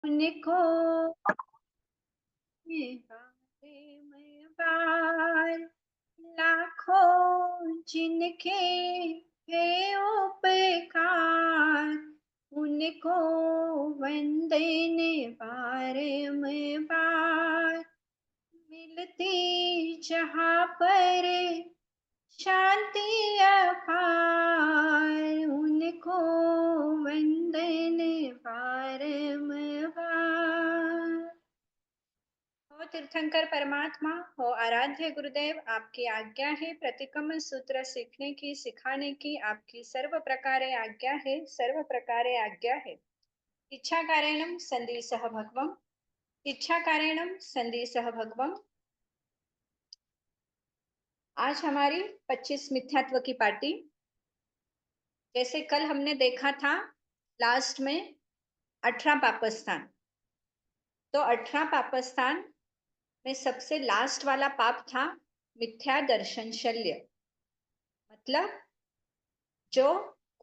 उनको बारे में बार लाखों जिनके है उपकार, उनको वंदने बार में बार मिलती जहाँ पर शांति अपार, उनको वंदने बारंबार। हो तीर्थंकर परमात्मा, हो आराध्य गुरुदेव, आपकी आज्ञा है प्रतिक्रमण सूत्र सीखने की, सिखाने की, आपकी सर्व प्रकारे आज्ञा है, सर्व प्रकारे आज्ञा है। इच्छा कारणम संदेशः भगवम, इच्छा कारणम संदेशः भगवम। आज हमारी 25 मिथ्यात्व की पार्टी। जैसे कल हमने देखा था लास्ट में 18 पापस्थान, तो 18 पापस्थान में सबसे लास्ट वाला पाप था मिथ्या दर्शन शल्य। मतलब जो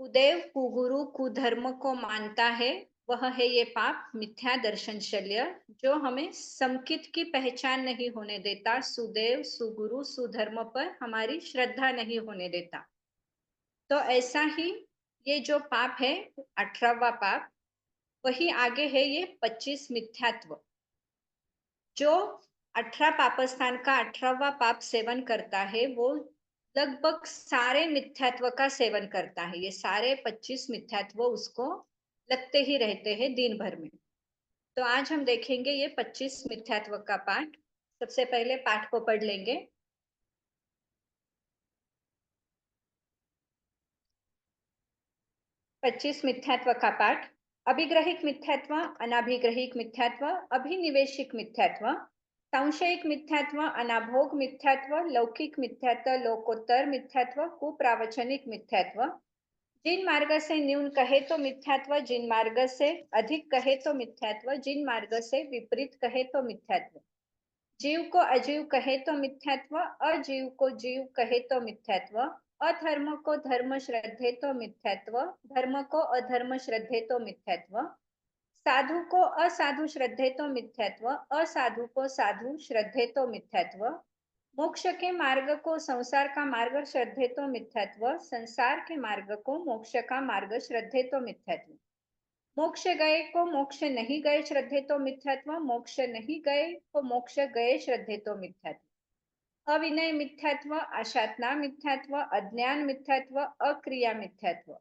कुदेव कुगुरु कुधर्म को मानता है वह है ये पाप मिथ्या दर्शन शल्य, जो हमें समकित की पहचान नहीं होने देता, सुदेव सुगुरु सुधर्म पर हमारी श्रद्धा नहीं होने देता। तो ऐसा ही ये जो पाप है 18वां पाप, वही आगे है ये 25 मिथ्यात्व। जो 18 पापस्थान का 18वां पाप सेवन करता है वो लगभग सारे मिथ्यात्व का सेवन करता है। ये सारे 25 मिथ्यात्व उसको लगते ही रहते हैं दिन भर में। तो आज हम देखेंगे ये 25 मिथ्यात्व का पाठ। सबसे पहले पाठ को पढ़ लेंगे। 25 मिथ्यात्व का पाठ। अभिग्रहिक मिथ्यात्व, अनाभिग्रहिक मिथ्यात्व, अभिनिवेशिक मिथ्यात्व, सांशयिक मिथ्यात्व, अनाभोग मिथ्यात्व, लौकिक मिथ्यात्व, लोकोत्तर मिथ्यात्व, कुप्रावचनिक मिथ्यात्व। जिन मार्ग से न्यून कहे तो मिथ्यात्व, जिन मार्ग से अधिक कहे तो मिथ्यात्व, जिन मार्ग से विपरीत कहे तो मिथ्यात्व। जीव को अजीव कहे तो मिथ्यात्व, अजीव को जीव कहे तो मिथ्यात्व, अधर्म को धर्म श्रद्धे तो मिथ्यात्व, धर्म को अधर्म श्रद्धे तो मिथ्यात्व, साधु को असाधु श्रद्धे तो मिथ्यात्व, असाधु को साधु श्रद्धे तो मिथ्यात्व, मोक्ष के मार्ग को संसार का मार्ग श्रद्धे तो मिथ्यात्व, संसार के मार्ग को मोक्ष का मार्ग श्रद्धे तो मिथ्यात्व, मोक्ष गए को मोक्ष नहीं गए श्रद्धे तो मिथ्यात्व, मोक्ष नहीं गए को मोक्ष गए श्रद्धे तो मिथ्यात्व, अविनय मिथ्यात्व, आशातना मिथ्यात्व, अज्ञान मिथ्यात्व, अक्रिया मिथ्यात्व।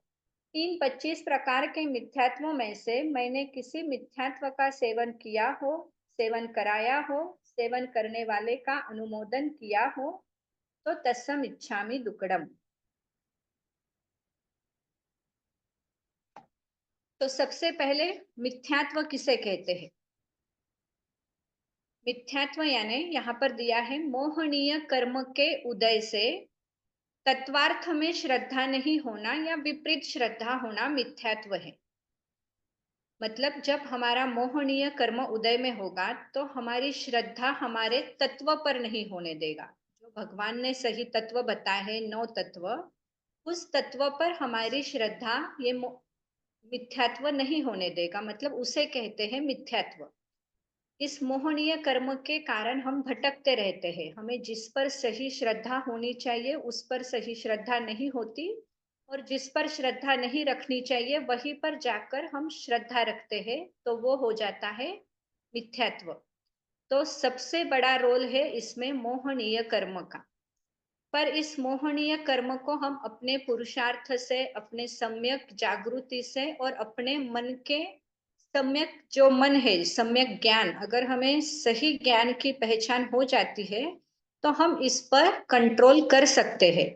इन 25 प्रकार के मिथ्यात्वों में से मैंने किसी मिथ्यात्व का सेवन किया हो, सेवन कराया हो, सेवन करने वाले का अनुमोदन किया हो तो तत्सम इच्छामि दुक्कडम। तो सबसे पहले मिथ्यात्व किसे कहते हैं? मिथ्यात्व यानी यहाँ पर दिया है मोहनीय कर्म के उदय से तत्वार्थ में श्रद्धा नहीं होना या विपरीत श्रद्धा होना मिथ्यात्व है। मतलब जब हमारा मोहनीय कर्म उदय में होगा तो हमारी श्रद्धा हमारे तत्व पर नहीं होने देगा। जो भगवान ने सही तत्व बताए हैं 9 तत्व, उस तत्व पर हमारी श्रद्धा ये मिथ्यात्व नहीं होने देगा, मतलब उसे कहते हैं मिथ्यात्व। इस मोहनीय कर्म के कारण हम भटकते रहते हैं। हमें जिस पर सही श्रद्धा होनी चाहिए उस पर सही श्रद्धा नहीं होती, और जिस पर श्रद्धा नहीं रखनी चाहिए वहीं पर जाकर हम श्रद्धा रखते हैं, तो वो हो जाता है मिथ्यात्व। तो सबसे बड़ा रोल है इसमें मोहनीय कर्म का। पर इस मोहनीय कर्म को हम अपने पुरुषार्थ से, अपने सम्यक जागृति से और अपने मन के सम्यक जो मन है, सम्यक ज्ञान, अगर हमें सही ज्ञान की पहचान हो जाती है तो हम इस पर कंट्रोल कर सकते हैं।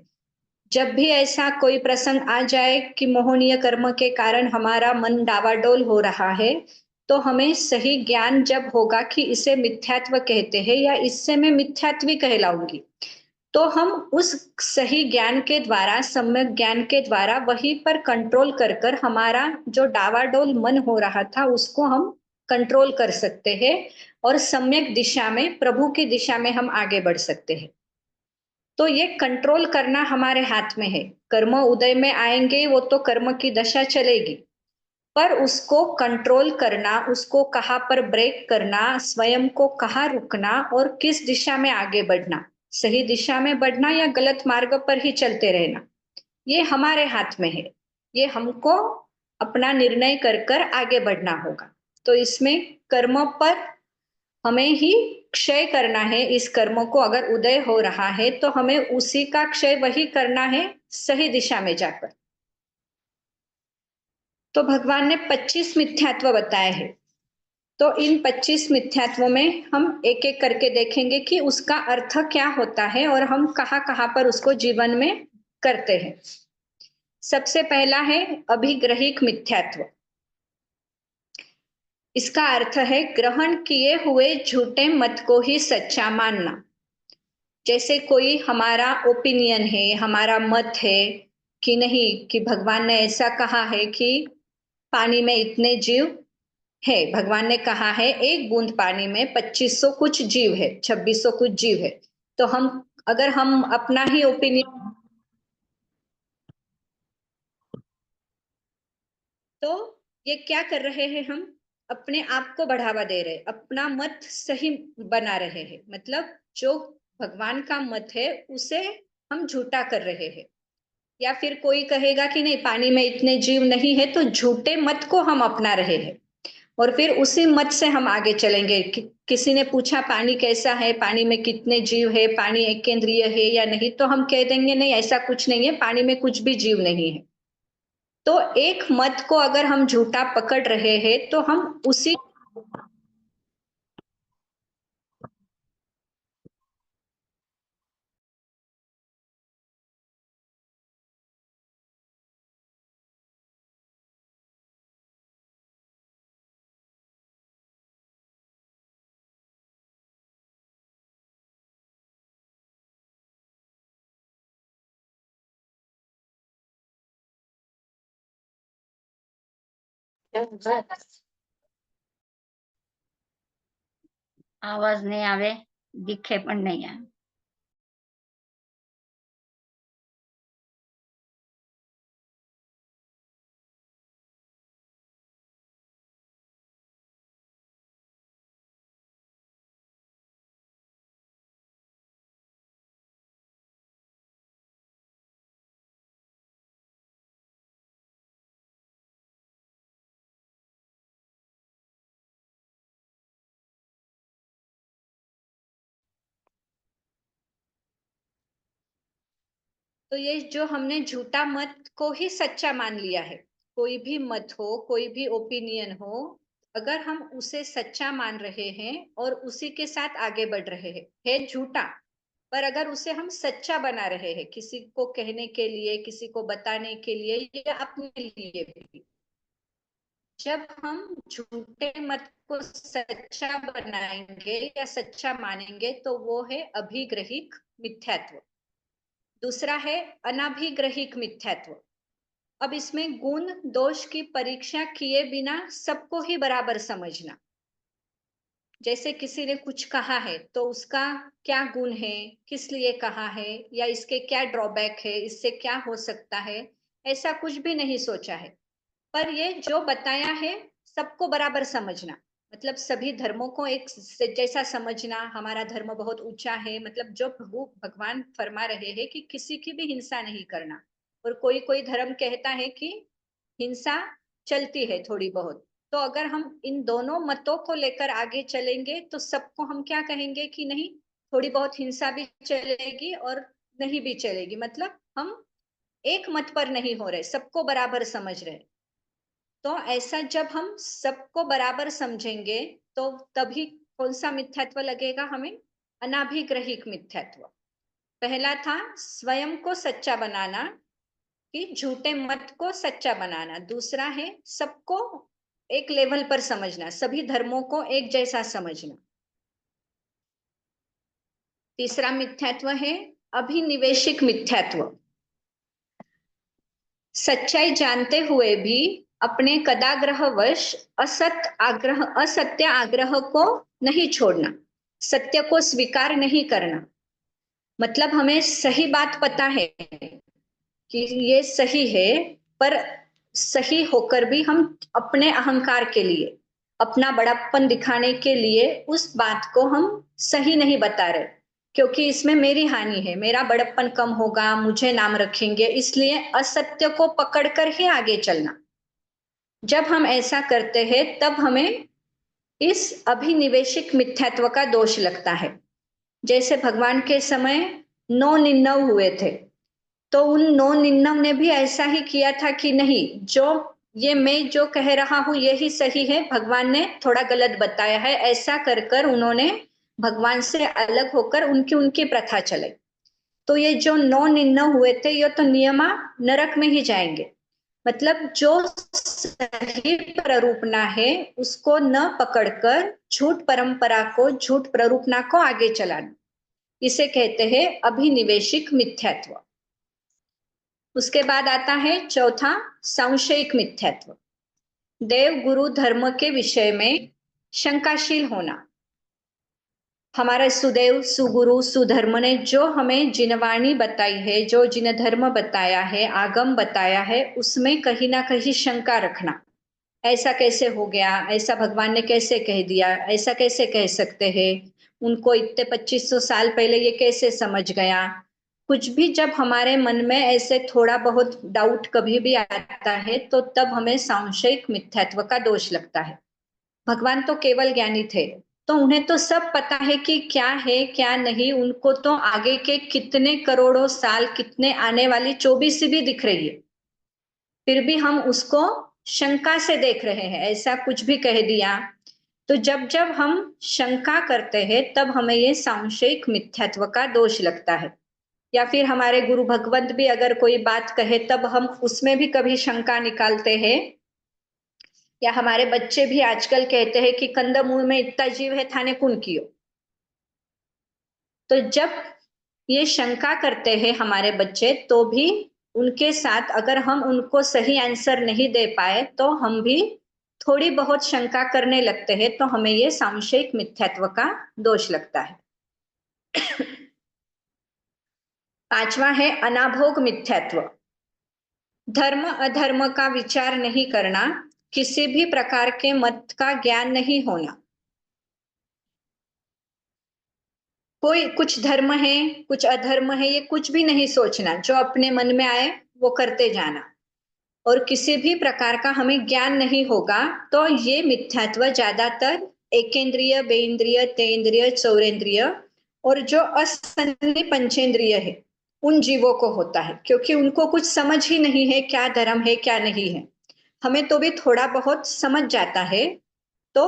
जब भी ऐसा कोई प्रसंग आ जाए कि मोहनीय कर्म के कारण हमारा मन डावाडोल हो रहा है, तो हमें सही ज्ञान जब होगा कि इसे मिथ्यात्व कहते हैं या इससे मैं मिथ्यात्वी कहलाऊंगी, तो हम उस सही ज्ञान के द्वारा, सम्यक ज्ञान के द्वारा वहीं पर कंट्रोल कर कर हमारा जो डावाडोल मन हो रहा था उसको हम कंट्रोल कर सकते हैं और सम्यक दिशा में, प्रभु की दिशा में हम आगे बढ़ सकते हैं। तो ये कंट्रोल करना हमारे हाथ में है। कर्म उदय में आएंगे वो तो कर्म की दशा चलेगी, पर उसको कंट्रोल करना, उसको कहाँ पर ब्रेक करना, स्वयं को कहाँ रुकना और किस दिशा में आगे बढ़ना, सही दिशा में बढ़ना या गलत मार्ग पर ही चलते रहना, ये हमारे हाथ में है। ये हमको अपना निर्णय कर कर आगे बढ़ना होगा। तो इसमें कर्म पर हमें ही क्षय करना है। इस कर्म को अगर उदय हो रहा है तो हमें उसी का क्षय वही करना है, सही दिशा में जाकर। तो भगवान ने 25 मिथ्यात्व बताए हैं। तो इन 25 मिथ्यात्वों में हम एक एक करके देखेंगे कि उसका अर्थ क्या होता है और हम कहाँ कहाँ पर उसको जीवन में करते हैं। सबसे पहला है अभिग्रहिक मिथ्यात्व। इसका अर्थ है ग्रहण किए हुए झूठे मत को ही सच्चा मानना। जैसे कोई हमारा ओपिनियन है, हमारा मत है कि नहीं, कि भगवान ने ऐसा कहा है कि पानी में इतने जीव है। भगवान ने कहा है एक बूंद पानी में 2500 कुछ जीव है, 2600 कुछ जीव है। तो हम, अगर हम अपना ही ओपिनियन, तो ये क्या कर रहे हैं, हम अपने आप को बढ़ावा दे रहे, अपना मत सही बना रहे हैं। मतलब जो भगवान का मत है उसे हम झूठा कर रहे हैं। या फिर कोई कहेगा कि नहीं, पानी में इतने जीव नहीं है, तो झूठे मत को हम अपना रहे हैं और फिर उसी मत से हम आगे चलेंगे। किसी ने पूछा पानी कैसा है, पानी में कितने जीव है, पानी एक केंद्रीय है या नहीं, तो हम कह देंगे नहीं, ऐसा कुछ नहीं है, पानी में कुछ भी जीव नहीं है। तो एक मत को अगर हम झूठा पकड़ रहे हैं तो हम उसी, आवाज नहीं आवे, दिखे पण नहीं है। तो ये जो हमने झूठा मत को ही सच्चा मान लिया है, कोई भी मत हो, कोई भी ओपिनियन हो, अगर हम उसे सच्चा मान रहे हैं और उसी के साथ आगे बढ़ रहे हैं, है झूठा, पर अगर उसे हम सच्चा बना रहे हैं, किसी को कहने के लिए, किसी को बताने के लिए या अपने लिए भी, जब हम झूठे मत को सच्चा बनाएंगे या सच्चा मानेंगे तो वो है अभिग्रहिक मिथ्यात्व। दूसरा है अनाभिग्रहिक मिथ्यात्व। अब इसमें गुण दोष की परीक्षा किए बिना सबको ही बराबर समझना। जैसे किसी ने कुछ कहा है तो उसका क्या गुण है, किस लिए कहा है, या इसके क्या ड्रॉबैक है, इससे क्या हो सकता है, ऐसा कुछ भी नहीं सोचा है। पर ये जो बताया है सबको बराबर समझना, मतलब सभी धर्मों को एक जैसा समझना। हमारा धर्म बहुत ऊंचा है, मतलब जो प्रभु भगवान फरमा रहे हैं कि किसी की भी हिंसा नहीं करना, और कोई कोई धर्म कहता है कि हिंसा चलती है थोड़ी बहुत। तो अगर हम इन दोनों मतों को लेकर आगे चलेंगे तो सबको हम क्या कहेंगे कि नहीं, थोड़ी बहुत हिंसा भी चलेगी और नहीं भी चलेगी, मतलब हम एक मत पर नहीं हो रहे, सबको बराबर समझ रहे। तो ऐसा जब हम सबको बराबर समझेंगे तो तभी कौन सा मिथ्यात्व लगेगा हमें, अनाभिग्रहिक मिथ्यात्व। पहला था स्वयं को सच्चा बनाना, कि झूठे मत को सच्चा बनाना। दूसरा है सबको एक लेवल पर समझना, सभी धर्मों को एक जैसा समझना। तीसरा मिथ्यात्व है अभिनिवेशिक मिथ्यात्व। सच्चाई जानते हुए भी अपने कदाग्रहवश असत्य आग्रह को नहीं छोड़ना, सत्य को स्वीकार नहीं करना। मतलब हमें सही बात पता है कि ये सही है, पर सही होकर भी हम अपने अहंकार के लिए, अपना बड़प्पन दिखाने के लिए उस बात को हम सही नहीं बता रहे, क्योंकि इसमें मेरी हानि है, मेरा बड़प्पन कम होगा, मुझे नाम रखेंगे, इसलिए असत्य को पकड़कर ही आगे चलना। जब हम ऐसा करते हैं तब हमें इस अभिनिवेशिक मिथ्यात्व का दोष लगता है। जैसे भगवान के समय 9 निन्नव हुए थे, तो उन 9 निन्नव ने भी ऐसा ही किया था कि नहीं, जो ये मैं जो कह रहा हूं यही सही है, भगवान ने थोड़ा गलत बताया है, ऐसा कर कर उन्होंने भगवान से अलग होकर उनकी उनकी प्रथा चलाई। तो ये जो 9 निन्नव हुए थे, ये तो नियमा नरक में ही जाएंगे। मतलब जो सही प्ररूपना है उसको न पकड़कर झूठ परंपरा को, झूठ प्ररूपना को आगे चलाना, इसे कहते हैं अभिनिवेशिक मिथ्यात्व। उसके बाद आता है चौथा, सांशयिक मिथ्यात्व। देव गुरु धर्म के विषय में शंकाशील होना। हमारे सुदेव, सुगुरु, सुधर्म ने जो हमें जिनवाणी बताई है, जो जिन धर्म बताया है, आगम बताया है, उसमें कहीं ना कहीं शंका रखना। ऐसा कैसे हो गया, ऐसा भगवान ने कैसे कह दिया, ऐसा कैसे कह सकते हैं, उनको इतने 2500 साल पहले ये कैसे समझ गया। कुछ भी जब हमारे मन में ऐसे थोड़ा बहुत डाउट कभी भी आता है, तो तब हमें सांशयिक मिथ्यात्व का दोष लगता है। भगवान तो केवल ज्ञानी थे, तो उन्हें तो सब पता है कि क्या है क्या नहीं, उनको तो आगे के कितने करोड़ों साल, कितने आने वाली 24 भी दिख रही है, फिर भी हम उसको शंका से देख रहे हैं, ऐसा कुछ भी कह दिया। तो जब जब हम शंका करते हैं तब हमें ये सांशयिक मिथ्यात्व का दोष लगता है। या फिर हमारे गुरु भगवंत भी अगर कोई बात कहे तब हम उसमें भी कभी शंका निकालते हैं। या हमारे बच्चे भी आजकल कहते हैं कि कंदमूल में इतना जीव है, थाने कौन कियो। तो जब ये शंका करते हैं हमारे बच्चे, तो भी उनके साथ अगर हम उनको सही आंसर नहीं दे पाए तो हम भी थोड़ी बहुत शंका करने लगते हैं, तो हमें ये सांशयिक मिथ्यात्व का दोष लगता है। पांचवा है अनाभोग मिथ्यात्व। धर्म अधर्म का विचार नहीं करना, किसी भी प्रकार के मत का ज्ञान नहीं होना। कोई कुछ धर्म है, कुछ अधर्म है, ये कुछ भी नहीं सोचना, जो अपने मन में आए वो करते जाना, और किसी भी प्रकार का हमें ज्ञान नहीं होगा। तो ये मिथ्यात्व ज्यादातर एकेंद्रिय, बेंद्रिय, तेंद्रिय, चौरेंद्रिय और जो असन्नि पंचेंद्रिय है उन जीवों को होता है, क्योंकि उनको कुछ समझ ही नहीं है क्या धर्म है क्या नहीं है। हमें तो भी थोड़ा बहुत समझ जाता है। तो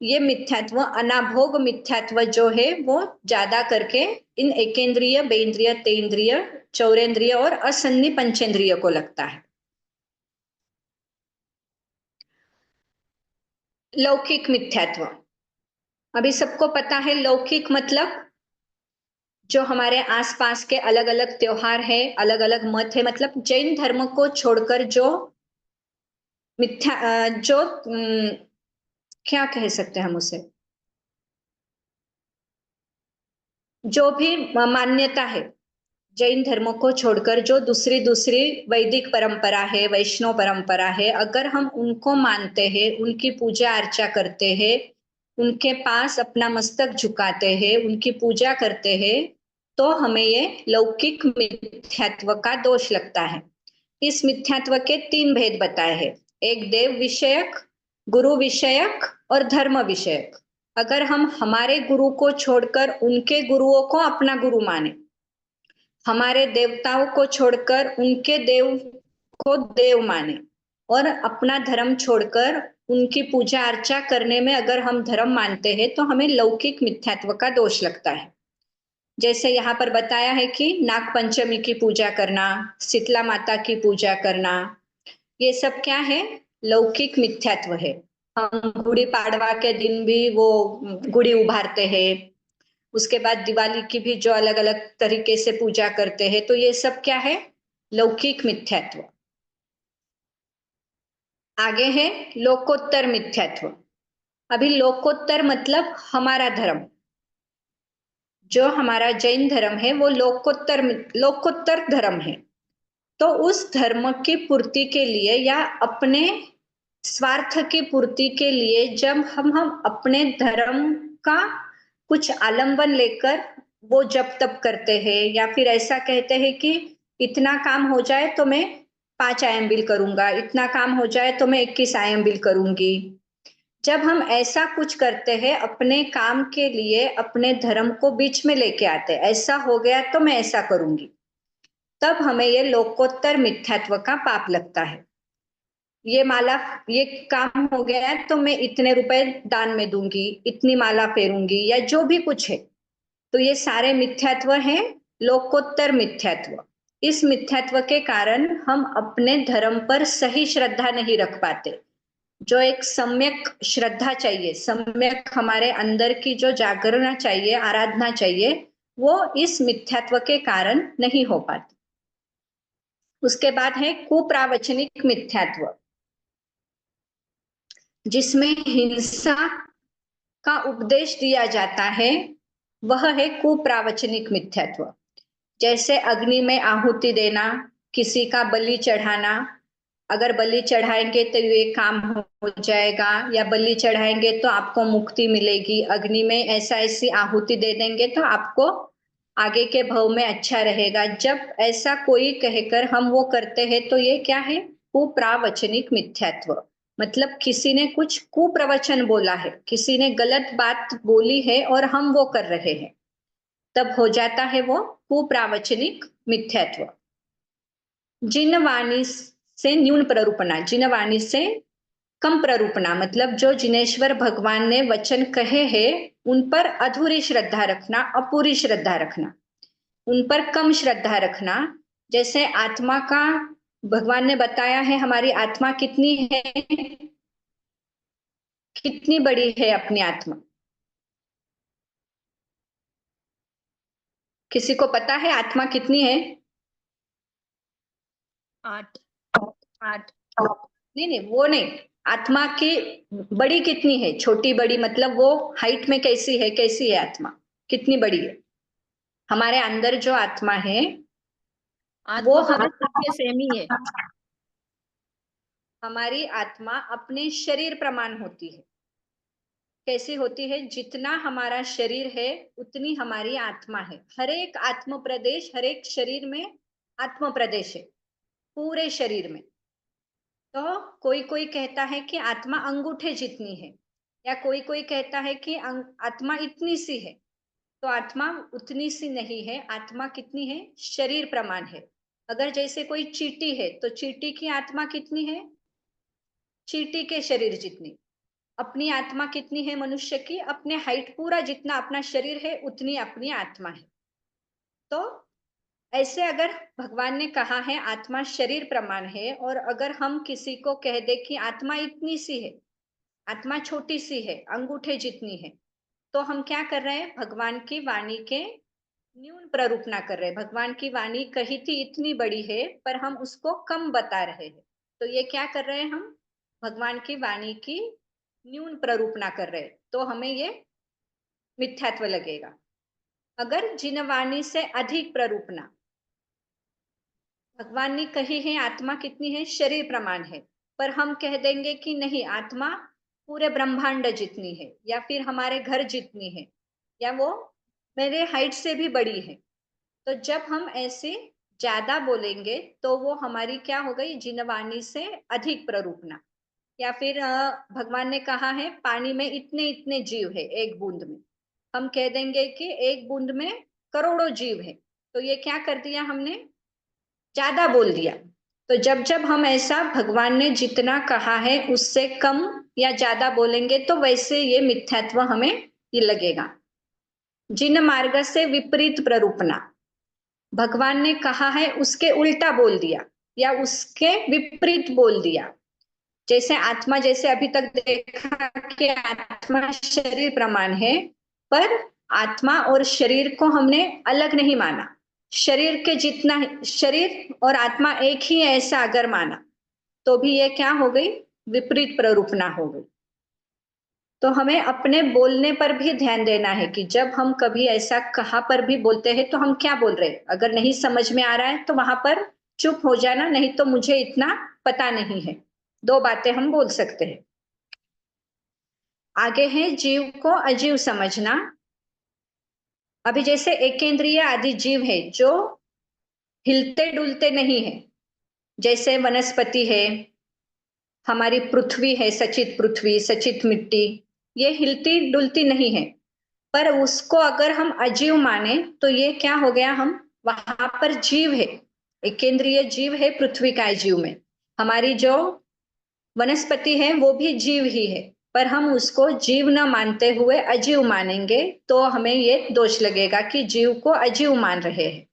ये मिथ्यात्व, अनाभोग मिथ्यात्व जो है वो ज्यादा करके इन एकेंद्रिय, बेंद्रिय, तेंद्रिय, चौरेंद्रिय और असन्नि पंचेंद्रिय को लगता है। लौकिक मिथ्यात्व। अभी सबको पता है लौकिक मतलब जो हमारे आसपास के अलग अलग त्योहार है, अलग अलग मत है, मतलब जैन धर्म को छोड़कर जो मिथ्या, जो क्या कह सकते हैं हम उसे, जो भी मान्यता है, जैन धर्म को छोड़कर जो दूसरी दूसरी वैदिक परंपरा है, वैष्णव परंपरा है, अगर हम उनको मानते हैं, उनकी पूजा अर्चा करते हैं, उनके पास अपना मस्तक झुकाते हैं, उनकी पूजा करते हैं, तो हमें ये लौकिक मिथ्यात्व का दोष लगता है। इस मिथ्यात्व के 3 भेद बताए हैं। एक देव विषयक, गुरु विषयक और धर्म विषयक। अगर हम हमारे गुरु को छोड़कर उनके गुरुओं को अपना गुरु माने, हमारे देवताओं को छोड़कर उनके देव को देव माने, और अपना धर्म छोड़कर उनकी पूजा अर्चा करने में अगर हम धर्म मानते हैं, तो हमें लौकिक मिथ्यात्व का दोष लगता है। जैसे यहाँ पर बताया है कि नाग पंचमी की पूजा करना, शीतला माता की पूजा करना, ये सब क्या है, लौकिक मिथ्यात्व है। हम गुड़ी पाड़वा के दिन भी वो गुड़ी उभारते हैं, उसके बाद दिवाली की भी जो अलग अलग तरीके से पूजा करते हैं, तो ये सब क्या है, लौकिक मिथ्यात्व। आगे है लोकोत्तर मिथ्यात्व। अभी लोकोत्तर मतलब हमारा धर्म, जो हमारा जैन धर्म है वो लोकोत्तर लोकोत्तर धर्म है। तो उस धर्म की पूर्ति के लिए या अपने स्वार्थ की पूर्ति के लिए जब हम अपने धर्म का कुछ आलम्बन लेकर वो जप तप करते हैं या फिर ऐसा कहते हैं कि इतना काम हो जाए तो मैं 5 आयम बिल करूंगा, इतना काम हो जाए तो मैं 21 आयम बिल करूंगी। जब हम ऐसा कुछ करते हैं अपने काम के लिए, अपने धर्म को बीच में लेके आते हैं, ऐसा हो गया तो मैं ऐसा करूंगी, तब हमें ये लोकोत्तर मिथ्यात्व का पाप लगता है। ये माला, ये काम हो गया है तो मैं इतने रुपए दान में दूंगी, इतनी माला फेरूंगी या जो भी कुछ है, तो ये सारे मिथ्यात्व हैं, लोकोत्तर मिथ्यात्व। इस मिथ्यात्व के कारण हम अपने धर्म पर सही श्रद्धा नहीं रख पाते। जो एक सम्यक श्रद्धा चाहिए, सम्यक हमारे अंदर की जो जागरण चाहिए, आराधना चाहिए, वो इस मिथ्यात्व के कारण नहीं हो पाती। उसके बाद है कुप्रावचनिक मिथ्यात्व, जिसमें हिंसा का उपदेश दिया जाता है, वह है कुप्रावचनिक मिथ्यात्व। जैसे अग्नि में आहुति देना, किसी का बलि चढ़ाना, अगर बलि चढ़ाएंगे तो ये काम हो जाएगा, या बलि चढ़ाएंगे तो आपको मुक्ति मिलेगी, अग्नि में ऐसा ऐसी आहुति दे देंगे तो आपको आगे के भव में अच्छा रहेगा। जब ऐसा कोई कहकर हम वो करते हैं तो ये क्या है? कुप्रावचनिक मिथ्यात्व। मतलब किसी ने कुछ कुप्रवचन बोला है, किसी ने गलत बात बोली है और हम वो कर रहे हैं, तब हो जाता है वो कुप्रावचनिक मिथ्यात्व। जिन वाणी से न्यून प्ररूपणा, जिन वाणी से कम प्ररूपणा, मतलब जो जिनेश्वर भगवान ने वचन कहे हैं उन पर अधूरी श्रद्धा रखना, अपूरी श्रद्धा रखना, उन पर कम श्रद्धा रखना। जैसे आत्मा का भगवान ने बताया है, हमारी आत्मा कितनी है, कितनी बड़ी है अपनी आत्मा, किसी को पता है आत्मा कितनी है? 8 8 नहीं नहीं, वो नहीं, आत्मा की बड़ी कितनी है, छोटी बड़ी, मतलब वो हाइट में कैसी है, कैसी है आत्मा, कितनी बड़ी है? हमारे अंदर जो आत्मा है वो आत्मा सारे सबके सेम ही है। हमारी आत्मा अपने शरीर प्रमाण होती है। कैसी होती है? जितना हमारा शरीर है उतनी हमारी आत्मा है। हर एक आत्म प्रदेश, हर एक शरीर में आत्म प्रदेश है, पूरे शरीर में। तो कोई कोई कहता है कि आत्मा अंगूठे जितनी है, या कोई कोई कहता है कि आत्मा इतनी सी है। तो आत्मा उतनी सी नहीं है। आत्मा कितनी है? शरीर प्रमाण है। अगर जैसे कोई चींटी है तो चींटी की आत्मा कितनी है? चींटी के शरीर जितनी। अपनी आत्मा कितनी है मनुष्य की? अपने हाइट पूरा जितना अपना शरीर है उतनी अपनी आत्मा है। तो ऐसे अगर भगवान ने कहा है आत्मा शरीर प्रमाण है, और अगर हम किसी को कह दे कि आत्मा इतनी सी है, आत्मा छोटी सी है, अंगूठे जितनी है, तो हम क्या कर रहे हैं? भगवान की वाणी के न्यून प्ररूपणा कर रहे हैं। भगवान की वाणी कही थी इतनी बड़ी है, पर हम उसको कम बता रहे हैं। तो ये क्या कर रहे हैं? हम भगवान की वाणी की न्यून प्ररूपणा कर रहे हैं, तो हमें ये मिथ्यात्व लगेगा। अगर जिन वाणी से अधिक प्ररूपणा, भगवान ने कही है आत्मा कितनी है? शरीर प्रमाण है, पर हम कह देंगे कि नहीं, आत्मा पूरे ब्रह्मांड जितनी है, या फिर हमारे घर जितनी है, या वो मेरे हाइट से भी बड़ी है। तो जब हम ऐसे ज्यादा बोलेंगे तो वो हमारी क्या हो गई? जिनवाणी से अधिक प्ररूपणा। या फिर भगवान ने कहा है पानी में इतने इतने जीव है एक बूंद में, हम कह देंगे कि एक बूंद में करोड़ों जीव है। तो ये क्या कर दिया हमने? ज्यादा बोल दिया। तो जब जब हम ऐसा भगवान ने जितना कहा है उससे कम या ज्यादा बोलेंगे तो वैसे ये मिथ्यात्व हमें ये लगेगा। जिन मार्ग से विपरीत प्ररूपणा, भगवान ने कहा है उसके उल्टा बोल दिया या उसके विपरीत बोल दिया। जैसे आत्मा, जैसे अभी तक देखा कि आत्मा शरीर प्रमाण है, पर आत्मा और शरीर को हमने अलग नहीं माना। शरीर के जितना, शरीर और आत्मा एक ही है ऐसा अगर माना तो भी ये क्या हो गई? विपरीत प्ररूपणा हो गई। तो हमें अपने बोलने पर भी ध्यान देना है कि जब हम कभी ऐसा कहाँ पर भी बोलते हैं तो हम क्या बोल रहे हैं। अगर नहीं समझ में आ रहा है तो वहां पर चुप हो जाना, नहीं तो मुझे इतना पता नहीं है। दो बातें हम बोल सकते हैं। आगे है जीव को अजीव समझना। अभी जैसे एकेंद्रिय आदि जीव है जो हिलते डुलते नहीं है, जैसे वनस्पति है, हमारी पृथ्वी है, सचित पृथ्वी, सचित मिट्टी, ये हिलती डुलती नहीं है। पर उसको अगर हम अजीव माने तो ये क्या हो गया, हम वहां पर जीव है, एकेंद्रीय जीव है पृथ्वी का जीव में। हमारी जो वनस्पति है वो भी जीव ही है, पर हम उसको जीव न मानते हुए अजीव मानेंगे तो हमें ये दोष लगेगा कि जीव को अजीव मान रहे हैं।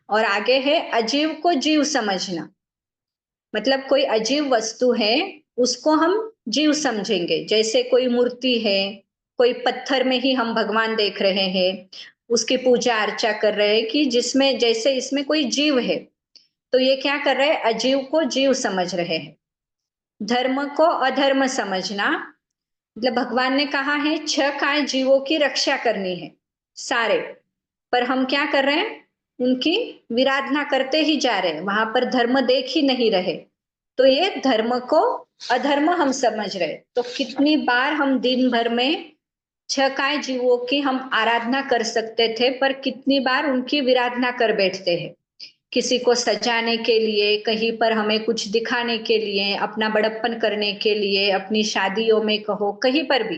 और आगे है अजीव को जीव समझना। मतलब कोई अजीव वस्तु है उसको हम जीव समझेंगे। जैसे कोई मूर्ति है, कोई पत्थर में ही हम भगवान देख रहे हैं, उसकी पूजा अर्चा कर रहे हैं कि जिसमें जैसे इसमें कोई जीव है, तो ये क्या कर रहे हैं, अजीव को जीव समझ रहे हैं। धर्म को अधर्म समझना। मतलब भगवान ने कहा है 6 काय जीवों की रक्षा करनी है सारे, पर हम क्या कर रहे हैं, उनकी विराधना करते ही जा रहे हैं, वहां पर धर्म देख ही नहीं रहे। तो ये धर्म को अधर्म हम समझ रहे। तो कितनी बार हम दिन भर में 6 काय जीवों की हम आराधना कर सकते थे, पर कितनी बार उनकी विराधना कर बैठते हैं, किसी को सजाने के लिए, कहीं पर हमें कुछ दिखाने के लिए, अपना बड़प्पन करने के लिए, अपनी शादियों में कहो, कहीं पर भी।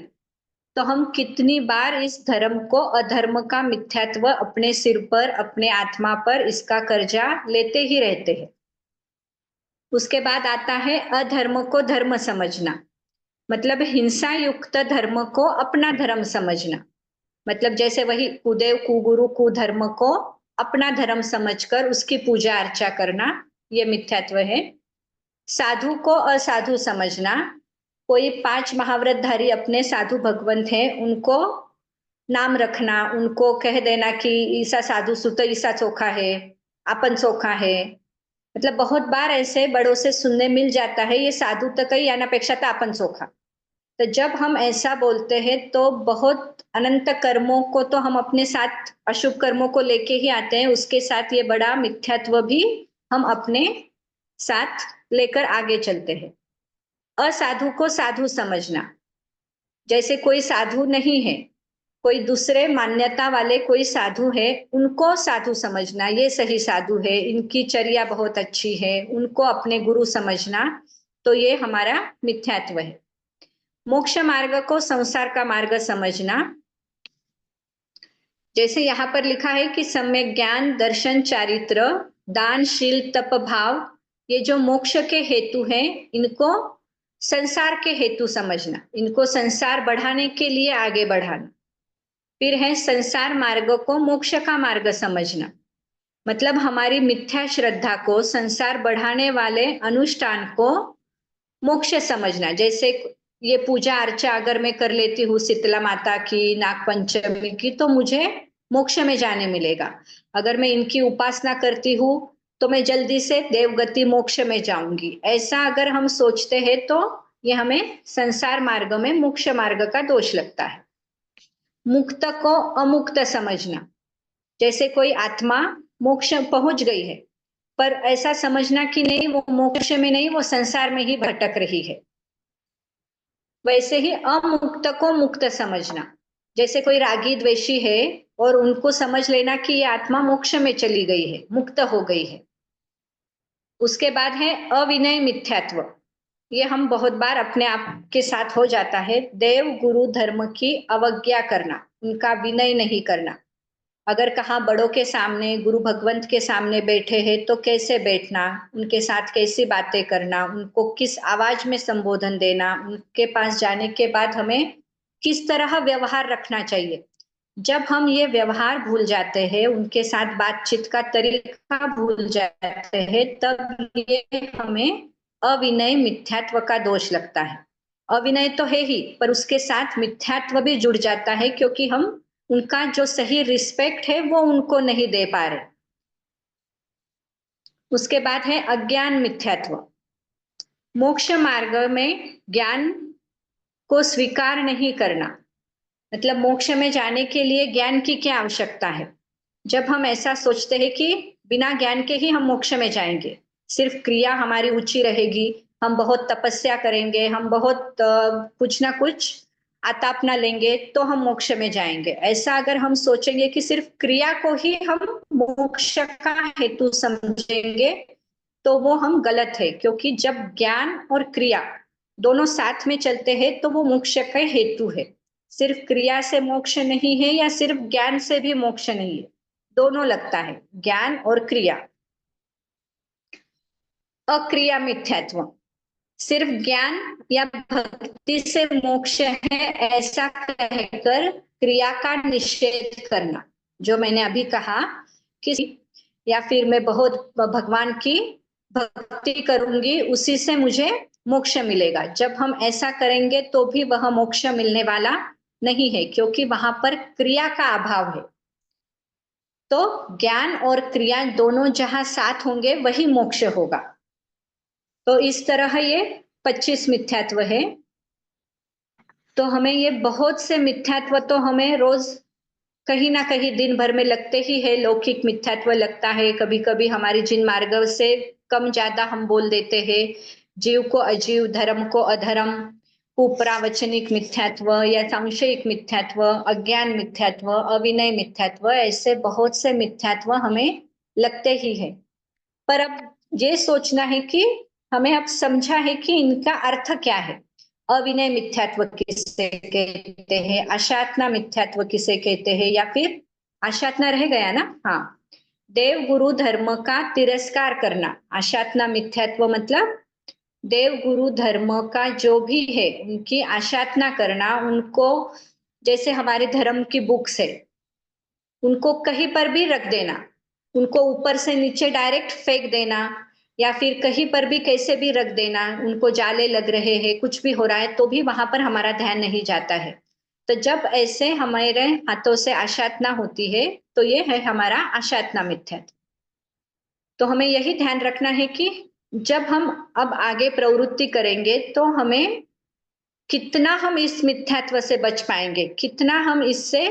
तो हम कितनी बार इस धर्म को अधर्म का मिथ्यात्व अपने सिर पर, अपने आत्मा पर इसका कर्जा लेते ही रहते हैं। उसके बाद आता है अधर्म को धर्म समझना। मतलब हिंसा युक्त धर्म को अपना धर्म समझना। मतलब जैसे वही कुदेव कुगुरु कुधर्म को अपना धर्म समझकर उसकी पूजा अर्चा करना, ये मिथ्यात्व है। साधु को असाधु समझना। कोई 5 महाव्रतधारी अपने साधु भगवंत हैं, उनको नाम रखना, उनको कह देना कि ईसा साधु सुत ईसा चोखा है, अपन चोखा है। मतलब बहुत बार ऐसे बड़ों से सुनने मिल जाता है, ये साधु तो कई यानापेक्षा तो अपन चोखा। तो जब हम ऐसा बोलते हैं तो बहुत अनंत कर्मों को तो हम अपने साथ, अशुभ कर्मों को लेके ही आते हैं, उसके साथ ये बड़ा मिथ्यात्व भी हम अपने साथ लेकर आगे चलते हैं। असाधु को साधु समझना। जैसे कोई साधु नहीं है, कोई दूसरे मान्यता वाले कोई साधु है, उनको साधु समझना, ये सही साधु है, इनकी चर्या बहुत अच्छी है, उनको अपने गुरु समझना, तो ये हमारा मिथ्यात्व है। मोक्ष मार्ग को संसार का मार्ग समझना। जैसे यहाँ पर लिखा है कि सम्यक ज्ञान, दर्शन, चारित्र, दान, शील, तप, भाव, ये जो मोक्ष के हेतु हैं, इनको संसार के हेतु समझना, इनको संसार बढ़ाने के लिए आगे बढ़ाना। फिर है संसार मार्ग को मोक्ष का मार्ग समझना। मतलब हमारी मिथ्या श्रद्धा को, संसार बढ़ाने वाले अनुष्ठान को मोक्ष समझना। जैसे ये पूजा अर्चा अगर मैं कर लेती हूँ शीतला माता की, नाग पंचमी की, तो मुझे मोक्ष में जाने मिलेगा। अगर मैं इनकी उपासना करती हूँ तो मैं जल्दी से देवगति मोक्ष में जाऊंगी। ऐसा अगर हम सोचते हैं तो ये हमें संसार मार्ग में मोक्ष मार्ग का दोष लगता है। मुक्त को अमुक्त समझना। जैसे कोई आत्मा मोक्ष पहुंच गई है, पर ऐसा समझना कि नहीं वो मोक्ष में नहीं, वो संसार में ही भटक रही है। वैसे ही अमुक्त को मुक्त समझना। जैसे कोई रागी द्वेषी है और उनको समझ लेना कि ये आत्मा मोक्ष में चली गई है, मुक्त हो गई है। उसके बाद है अविनय मिथ्यात्व। ये हम बहुत बार अपने आप के साथ हो जाता है। देव गुरु धर्म की अवज्ञा करना, उनका विनय नहीं करना। अगर कहा बड़ों के सामने, गुरु भगवंत के सामने बैठे हैं तो कैसे बैठना, उनके साथ कैसी बातें करना, उनको किस आवाज में संबोधन देना, उनके पास जाने के बाद हमें किस तरह व्यवहार रखना चाहिए। जब हम ये व्यवहार भूल जाते हैं, उनके साथ बातचीत का तरीका भूल जाते हैं, तब ये हमें अविनय मिथ्यात्व का दोष लगता है। अविनय तो है ही, पर उसके साथ मिथ्यात्व भी जुड़ जाता है, क्योंकि हम उनका जो सही रिस्पेक्ट है वो उनको नहीं दे पा रहे। उसके बाद है अज्ञान मिथ्यात्व। मोक्ष मार्ग में ज्ञान को स्वीकार नहीं करना। मतलब मोक्ष में जाने के लिए ज्ञान की क्या आवश्यकता है। जब हम ऐसा सोचते हैं कि बिना ज्ञान के ही हम मोक्ष में जाएंगे। सिर्फ क्रिया हमारी ऊंची रहेगी, हम बहुत तपस्या करेंगे, हम बहुत कुछ ना कुछ आतापना लेंगे तो हम मोक्ष में जाएंगे। ऐसा अगर हम सोचेंगे कि सिर्फ क्रिया को ही हम मोक्ष का हेतु समझेंगे तो वो हम गलत है, क्योंकि जब ज्ञान और क्रिया दोनों साथ में चलते हैं तो वो मोक्ष का हेतु है। सिर्फ क्रिया से मोक्ष नहीं है या सिर्फ ज्ञान से भी मोक्ष नहीं है, दोनों लगता है, ज्ञान और क्रिया। अक्रिया मिथ्यात्व, सिर्फ ज्ञान या भक्ति से मोक्ष है ऐसा कहकर क्रिया का निषेध करना, जो मैंने अभी कहा कि या फिर मैं बहुत भगवान की भक्ति करूंगी उसी से मुझे मोक्ष मिलेगा, जब हम ऐसा करेंगे तो भी वह मोक्ष मिलने वाला नहीं है, क्योंकि वहां पर क्रिया का अभाव है। तो ज्ञान और क्रिया दोनों जहां साथ होंगे वही मोक्ष होगा। तो इस तरह ये 25 मिथ्यात्व है। तो हमें ये बहुत से मिथ्यात्व तो हमें रोज कहीं ना कहीं दिन भर में लगते ही है। लौकिक मिथ्यात्व लगता है, कभी कभी हमारी जिन मार्ग से कम ज्यादा हम बोल देते हैं, जीव को अजीव, धर्म को अधर्म, कुप्रावचनिक मिथ्यात्व या संशयिक मिथ्यात्व, अज्ञान मिथ्यात्व, अविनय मिथ्यात्व, ऐसे बहुत से मिथ्यात्व हमें लगते ही है। पर अब ये सोचना है कि हमें अब समझा है कि इनका अर्थ क्या है। अविनय मिथ्यात्व किसे कहते हैं, आशातना मिथ्यात्व किसे कहते हैं, या फिर आशातना रह गया ना, हाँ, देव गुरु धर्म का तिरस्कार करना। आशातना मिथ्यात्व मतलब देव गुरु धर्म का जो भी है उनकी आशातना करना, उनको जैसे हमारे धर्म की बुक्स है उनको कहीं पर भी रख देना, उनको ऊपर से नीचे डायरेक्ट फेंक देना, या फिर कहीं पर भी कैसे भी रख देना, उनको जाले लग रहे हैं, कुछ भी हो रहा है तो भी वहां पर हमारा ध्यान नहीं जाता है। तो जब ऐसे हमारे हाथों से आशातना होती है तो ये है हमारा आशातना मिथ्यात्व। तो हमें यही ध्यान रखना है कि जब हम अब आगे प्रवृत्ति करेंगे तो हमें कितना हम इस मिथ्यात्व से बच पाएंगे, कितना हम इससे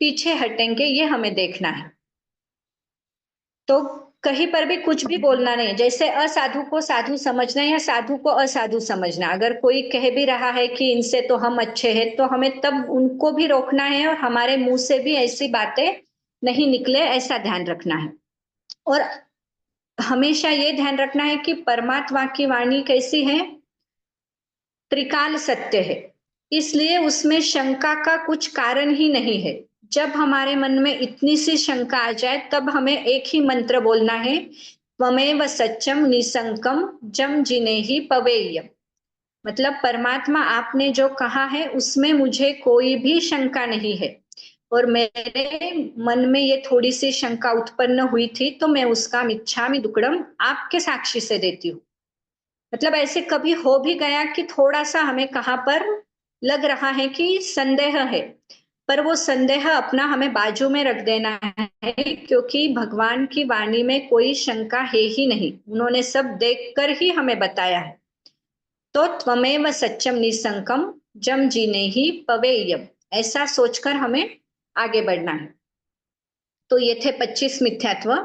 पीछे हटेंगे, ये हमें देखना है। तो कहीं पर भी कुछ भी बोलना नहीं, जैसे असाधु को साधु समझना या साधु को असाधु समझना। अगर कोई कह भी रहा है कि इनसे तो हम अच्छे हैं तो हमें तब उनको भी रोकना है और हमारे मुंह से भी ऐसी बातें नहीं निकले, ऐसा ध्यान रखना है। और हमेशा ये ध्यान रखना है कि परमात्मा की वाणी कैसी है, त्रिकाल सत्य है, इसलिए उसमें शंका का कुछ कारण ही नहीं है। जब हमारे मन में इतनी सी शंका आ जाए तब हमें एक ही मंत्र बोलना है, त्वमेव सच्चम निसंकम जम जिनेहि पवेय्यम। मतलब परमात्मा आपने जो कहा है उसमें मुझे कोई भी शंका नहीं है, और मेरे मन में ये थोड़ी सी शंका उत्पन्न हुई थी तो मैं उसका मिच्छामि दुक्कडम आपके साक्षी से देती हूँ। मतलब ऐसे कभी हो भी गया कि थोड़ा सा हमें कहाँ पर लग रहा है कि संदेह है, पर वो संदेह अपना हमें बाजू में रख देना है, क्योंकि भगवान की वाणी में कोई शंका है ही नहीं, उन्होंने सब देखकर ही हमें बताया है। तो त्वमेव सच्चम निसंकम जम जीने ही पवेयम, ऐसा सोचकर हमें आगे बढ़ना है। तो ये थे 25 मिथ्यात्व।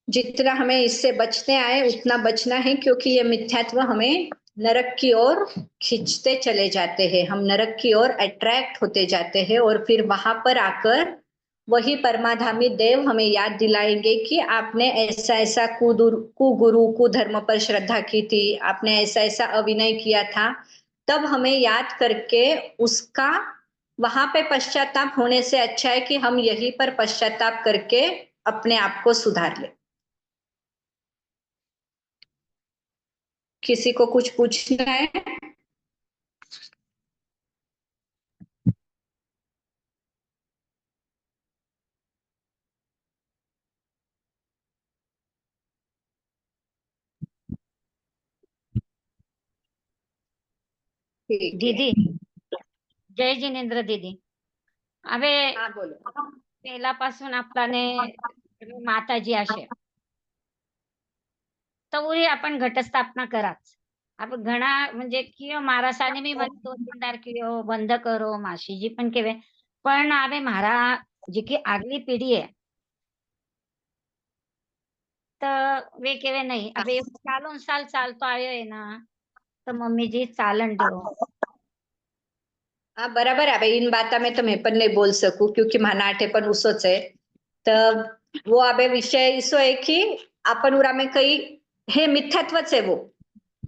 जितना हमें इससे बचते आए उतना बचना है, क्योंकि ये मिथ्यात्व हमें नरक की ओर खींचते चले जाते हैं, हम नरक की ओर अट्रैक्ट होते जाते हैं, और फिर वहां पर आकर वही परमाधामी देव हमें याद दिलाएंगे कि आपने ऐसा ऐसा कुगुरु कुधर्म पर श्रद्धा की थी, आपने ऐसा ऐसा अभिनय किया था। तब हमें याद करके उसका वहां पे पश्चाताप होने से अच्छा है कि हम यहीं पर पश्चाताप करके अपने आप को सुधार ले। किसी को कुछ पूछना है? ठीक है। दीदी, जय जिनेंद्र दीदी. હવે हाँ बोलो। પહેલાપાसून आपल्याने माताजी असे तवरी आपण घटस्थापना कराच. आपण घणा म्हणजे कियो मारा साने मी મને 2-3 દાર કયો બંધ કરો માસીજી પણ કહેવે. પણ હવે મારા જે કે આગલી પેઢી है તો વે કહેવાય નહીં હવે એવું ચાલો ને સાલ ચાલતો આવ્યો એના તો મમ્મીજી चालन दो हाँ बराबर है। अबे इन बात में तो मैं पण नहीं बोल सकूं क्योंकि माना आठे पण उसोच आहे. तर वो अबे विषय इसो आहे की आपण उरा में काही हे मिथ्यात्वच आहे वो.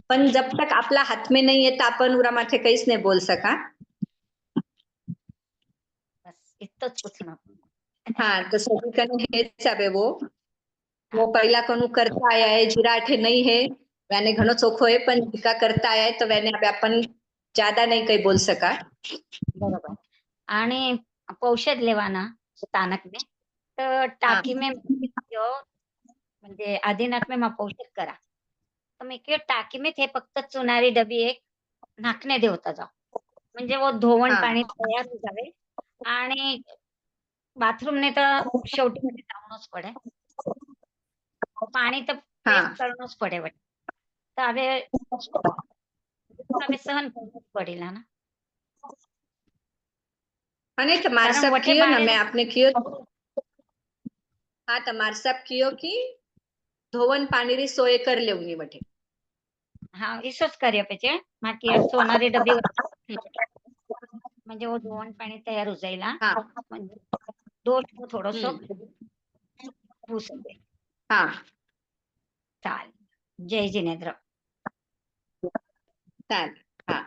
पण जब तक आपला हात में नहीं है तो आपण उरा माथे काहीच नाही बोल सका. बस इतकंच पूछणं हाँ तो सभी कने हेच आहे वो पहिला कनु करता आया है जीरा आठे नहीं है वैने घणो चोखो है पण जिका करता आया है तो वैने अबे अपन ज्यादा नहीं कहीं बोल सका. बरोबर आणि औषध लेवाना स्थानक में तर टाकी में जो म्हणजे आदिनाथ में मग औषध करा तर मी किंवा टाकी में ते फक्त चुनारी डबी एक नाकणे देवता जाऊ म्हणजे वो धोवण हा. पाणी तयार होऊ जावे आणि बाथरूमने तर शेवटी मध्ये जाऊनच पडे पाणी तर हा. वेस्ट करणंच पडे वाटतं. तर હવે सहन કરવું પડેલ ना हाँ नहीं तो मार कारण साहब वठे कियो ना बाणे मैं आपने कियो. हाँ तो मार साहब कियो की धोवन पाणी री सोय कर लेवनी वठे. हा इसोच कार्य पाहिजे बाकी सोनारी डबी म्हणजे वो धोवण पाणी तयार होऊ जाईल हा. हाँ. म्हणजे दोष थोडस हम्म. होऊ शकेल. हाँ. चालेल. जय जिनेंद्र. चालेल. हाँ.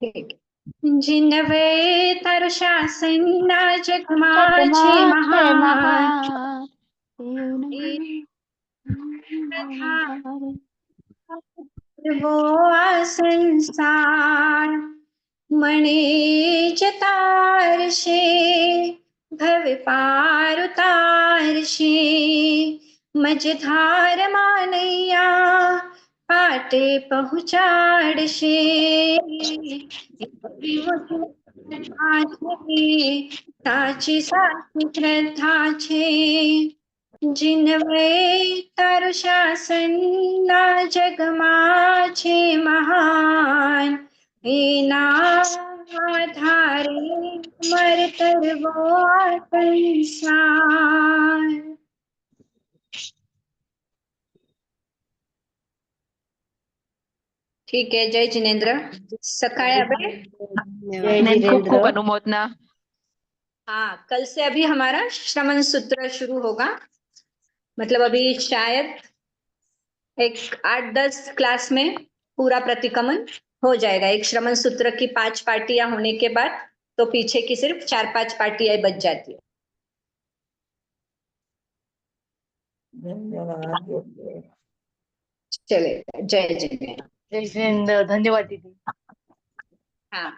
ठीक आहे. जिनवे तारू शासन ना जगमाचे महान वो आ संसार मणे तारशे भव पार उतारशे मझधार मानैया पाटे पहुँचाड़शे साची साची श्रद्धा छे जिनवे तारू शासन ना जगमा छे महान एना आधारे मर करवो आ संसार. ठीक है. जय जिनेंद्र. सकाळे अबे मैम खूप खूप अनुमोदना. हाँ कल से अभी हमारा श्रवण सूत्र शुरू होगा. मतलब अभी शायद एक 8-10 क्लास में पूरा प्रतिक्रमण हो जाएगा. एक श्रवण सूत्र की 5 पार्टियां होने के बाद तो पीछे की सिर्फ 4-5 पार्टियां बच जाती है. चले. जय जिनेंद्र. जय जिनेंद्र. धन्यवाद दीदी. हाँ.